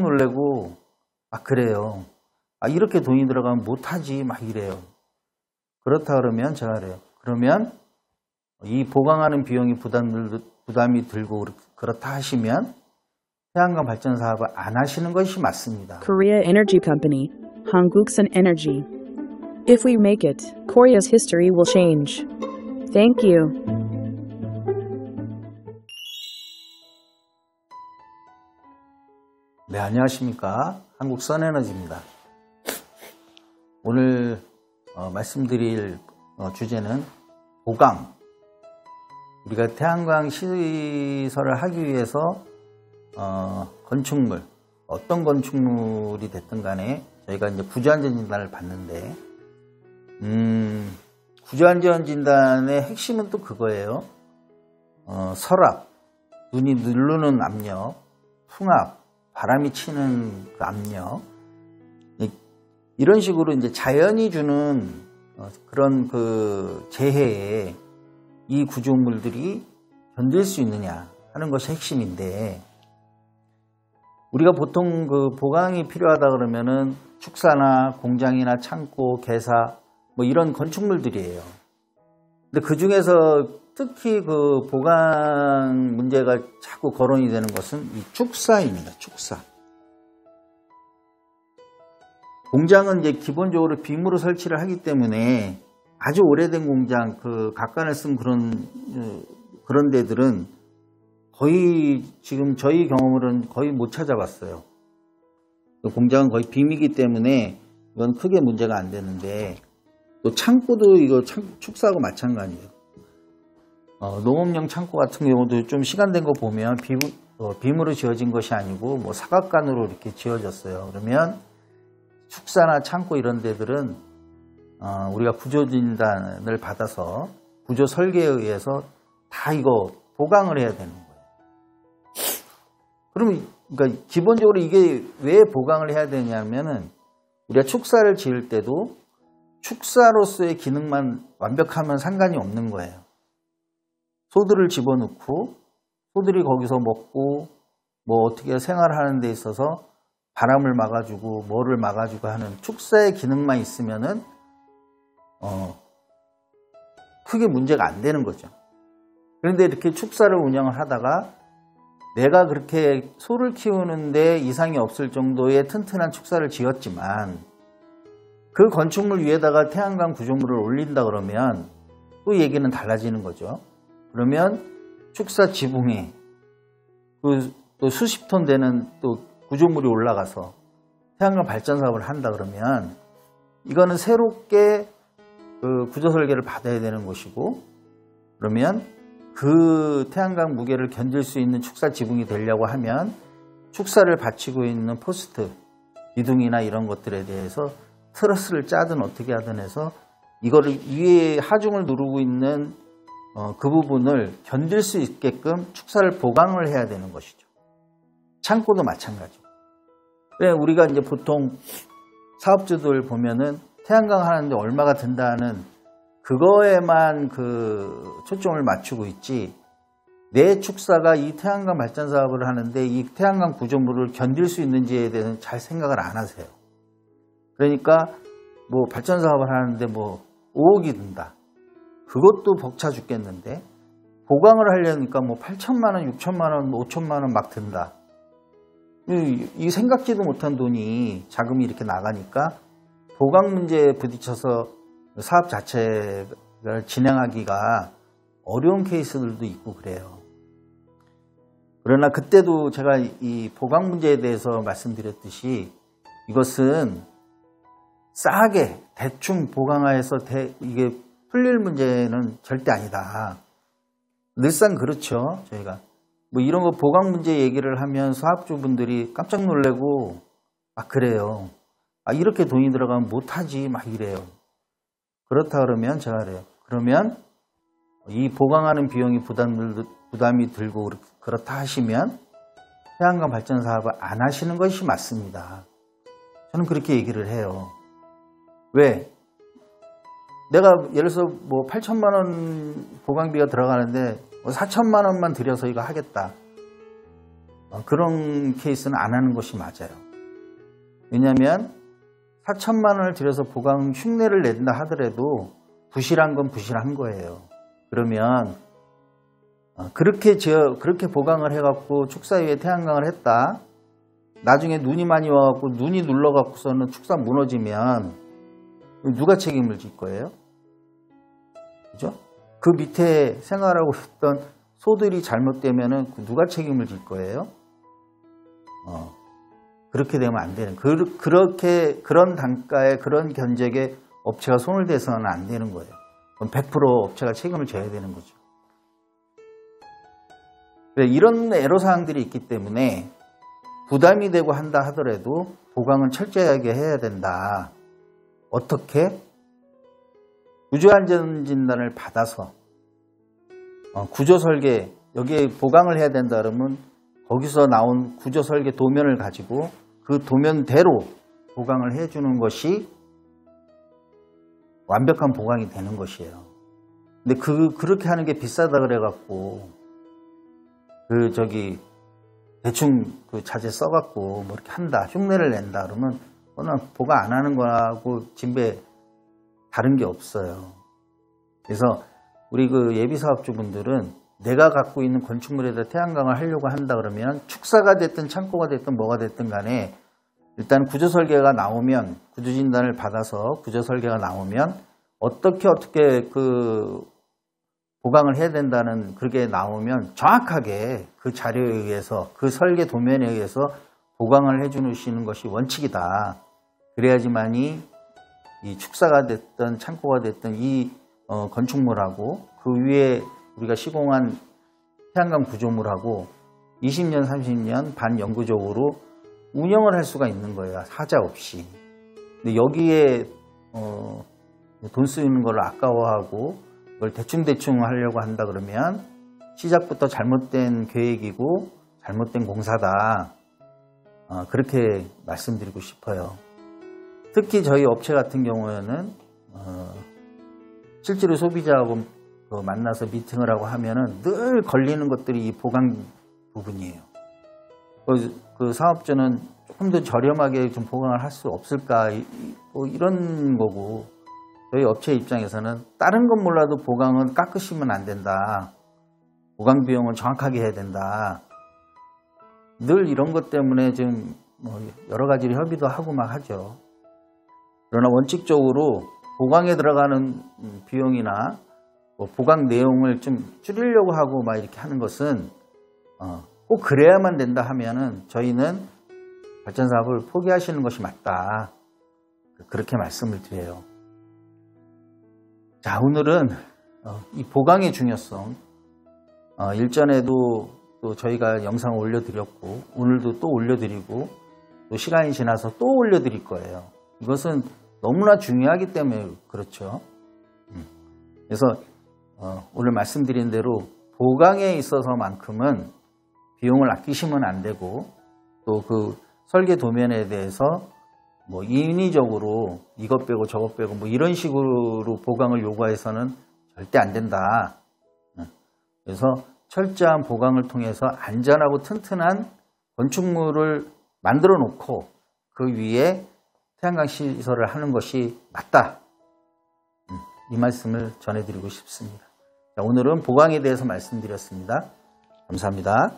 놀래고 그래요. 이렇게 돈이 들어가면 못하지 막 이래요. 그렇다 그러면 제가 그래요. 그러면 이 보강하는 비용이 부담이 들고 그렇다 하시면 태양광 발전 사업을 안 하시는 것이 맞습니다. Korea Energy Company, 한국산 Energy. If we make it, Korea's history will change. Thank you. 네, 안녕하십니까. 한국선에너지입니다. 오늘 말씀드릴 주제는 보강. 우리가 태양광 시설을 하기 위해서 건축물, 어떤 건축물이 됐든 간에 저희가 이제 구조안전진단을 받는데 구조안전진단의 핵심은 또 그거예요. 설압, 눈이 누르는 압력, 풍압, 바람이 치는 그 압력, 이런 식으로 이제 자연이 주는 그런 그 재해에 이 구조물들이 견딜 수 있느냐 하는 것이 핵심인데, 우리가 보통 그 보강이 필요하다 그러면은 축사나 공장이나 창고, 개사 뭐 이런 건축물들이에요. 근데 그 중에서 특히 그 보강 문제가 자꾸 거론이 되는 것은 이 축사입니다. 축사. 공장은 이제 기본적으로 빔으로 설치를 하기 때문에 아주 오래된 공장, 그 각관을 쓴 그런 데들은 거의 지금 저희 경험으로는 거의 못 찾아봤어요. 공장은 거의 빔이기 때문에 이건 크게 문제가 안 되는데, 또 창고도 이거 축사하고 마찬가지예요. 농업용 창고 같은 경우도 좀 시간된 거 보면 빔으로 지어진 것이 아니고 뭐 사각관으로 이렇게 지어졌어요. 그러면 축사나 창고 이런 데들은 우리가 구조진단을 받아서 구조 설계에 의해서 다 이거 보강을 해야 되는 거예요. 그러니까 기본적으로 이게 왜 보강을 해야 되냐면은 우리가 축사를 지을 때도 축사로서의 기능만 완벽하면 상관이 없는 거예요. 소들을 집어넣고 소들이 거기서 먹고 뭐 어떻게 생활하는 데 있어서 바람을 막아주고 뭐를 막아주고 하는 축사의 기능만 있으면은 크게 문제가 안 되는 거죠. 그런데 이렇게 축사를 운영을 하다가 내가 그렇게 소를 키우는데 이상이 없을 정도의 튼튼한 축사를 지었지만 그 건축물 위에다가 태양광 구조물을 올린다 그러면 또 얘기는 달라지는 거죠. 그러면 축사 지붕에 또 수십 톤 되는 또 구조물이 올라가서 태양광 발전 사업을 한다 그러면 이거는 새롭게 그 구조 설계를 받아야 되는 것이고, 그러면 그 태양광 무게를 견딜 수 있는 축사 지붕이 되려고 하면 축사를 받치고 있는 포스트, 기둥이나 이런 것들에 대해서 트러스를 짜든 어떻게 하든 해서 이거를 위에 하중을 누르고 있는 그 부분을 견딜 수 있게끔 축사를 보강을 해야 되는 것이죠. 창고도 마찬가지고. 우리가 이제 보통 사업주들 보면은 태양광 하는데 얼마가 든다는 그거에만 그 초점을 맞추고 있지, 내 축사가 이 태양광 발전 사업을 하는데 이 태양광 구조물을 견딜 수 있는지에 대해서는 잘 생각을 안 하세요. 그러니까 뭐 발전 사업을 하는데 뭐 5억이 든다. 그것도 벅차 죽겠는데 보강을 하려니까 뭐 8천만 원, 6천만 원, 5천만 원 막 든다. 이 생각지도 못한 돈이 자금이 이렇게 나가니까 보강 문제에 부딪혀서 사업 자체를 진행하기가 어려운 케이스들도 있고 그래요. 그러나 그때도 제가 이 보강 문제에 대해서 말씀드렸듯이 이것은 싸게 대충 보강하여서 이게 풀릴 문제는 절대 아니다. 늘상 그렇죠. 저희가 뭐 이런 거 보강 문제 얘기를 하면 사업주분들이 깜짝 놀래고 그래요. 이렇게 돈이 들어가면 못하지 막 이래요. 그렇다 그러면 제가 그래요. 그러면 이 보강하는 비용이 부담이 들고 그렇다 하시면 태양광 발전 사업을 안 하시는 것이 맞습니다. 저는 그렇게 얘기를 해요. 왜? 내가 예를 들어서 뭐 8천만 원 보강비가 들어가는데 4천만 원만 들여서 이거 하겠다. 그런 케이스는 안 하는 것이 맞아요. 왜냐하면 4천만 원을 들여서 보강 흉내를 낸다 하더라도 부실한 건 부실한 거예요. 그러면 그렇게 보강을 해갖고 축사 위에 태양광을 했다. 나중에 눈이 많이 와갖고 눈이 눌러갖고서는 축사 무너지면 누가 책임을 질 거예요? 그죠? 그 밑에 생활하고 있던 소들이 잘못되면은 누가 책임을 질 거예요? 그렇게 되면 안 되는. 그런 단가에 그런 견적에 업체가 손을 대서는 안 되는 거예요. 그럼 100% 업체가 책임을 져야 되는 거죠. 이런 애로사항들이 있기 때문에 부담이 되고 한다 하더라도 보강은 철저하게 해야 된다. 어떻게? 구조안전진단을 받아서 구조설계, 여기에 보강을 해야 된다 그러면 거기서 나온 구조설계 도면을 가지고 그 도면대로 보강을 해주는 것이 완벽한 보강이 되는 것이에요. 근데 그렇게 하는 게 비싸다 그래갖고 대충 그 자재 써갖고 뭐 이렇게 한다, 흉내를 낸다 그러면 그거는 보강 안 하는 거하고 진배 다른 게 없어요. 그래서 우리 그 예비사업주분들은 내가 갖고 있는 건축물에다 태양광을 하려고 한다 그러면 축사가 됐든 창고가 됐든 뭐가 됐든 간에 일단 구조설계가 나오면, 구조진단을 받아서 구조설계가 나오면 어떻게 그 보강을 해야 된다는 그게 나오면 정확하게 그 자료에 의해서, 그 설계 도면에 의해서 보강을 해주시는 것이 원칙이다. 그래야지만이 이 축사가 됐든 창고가 됐든 이 건축물하고 그 위에 우리가 시공한 태양광 구조물하고 20년, 30년 반영구적으로 운영을 할 수가 있는 거예요. 하자 없이. 근데 여기에 돈 쓰이는 걸 아까워하고 그걸 대충 하려고 한다 그러면 시작부터 잘못된 계획이고 잘못된 공사다. 그렇게 말씀드리고 싶어요. 특히 저희 업체 같은 경우에는 실제로 소비자하고 만나서 미팅을 하고 하면은 늘 걸리는 것들이 이 보강 부분이에요. 그 사업주는 조금 더 저렴하게 좀 보강을 할 수 없을까, 이런 거고, 저희 업체 입장에서는 다른 건 몰라도 보강은 깎으시면 안 된다. 보강 비용은 정확하게 해야 된다. 늘 이런 것 때문에 좀 여러 가지로 협의도 하고 막 하죠. 그러나 원칙적으로 보강에 들어가는 비용이나 보강 내용을 좀 줄이려고 하고 막 이렇게 하는 것은 꼭 그래야만 된다 하면은 저희는 발전사업을 포기하시는 것이 맞다. 그렇게 말씀을 드려요. 자, 오늘은 이 보강의 중요성, 일전에도 또 저희가 영상을 올려드렸고 오늘도 또 올려드리고 또 시간이 지나서 또 올려드릴 거예요. 이것은 너무나 중요하기 때문에 그렇죠. 그래서 오늘 말씀드린 대로 보강에 있어서만큼은 비용을 아끼시면 안 되고, 또 그 설계 도면에 대해서 인위적으로 이것 빼고 저것 빼고 이런 식으로 보강을 요구해서는 절대 안 된다. 그래서 철저한 보강을 통해서 안전하고 튼튼한 건축물을 만들어 놓고 그 위에 태양광 시설을 하는 것이 맞다. 이 말씀을 전해드리고 싶습니다. 자, 오늘은 보강에 대해서 말씀드렸습니다. 감사합니다.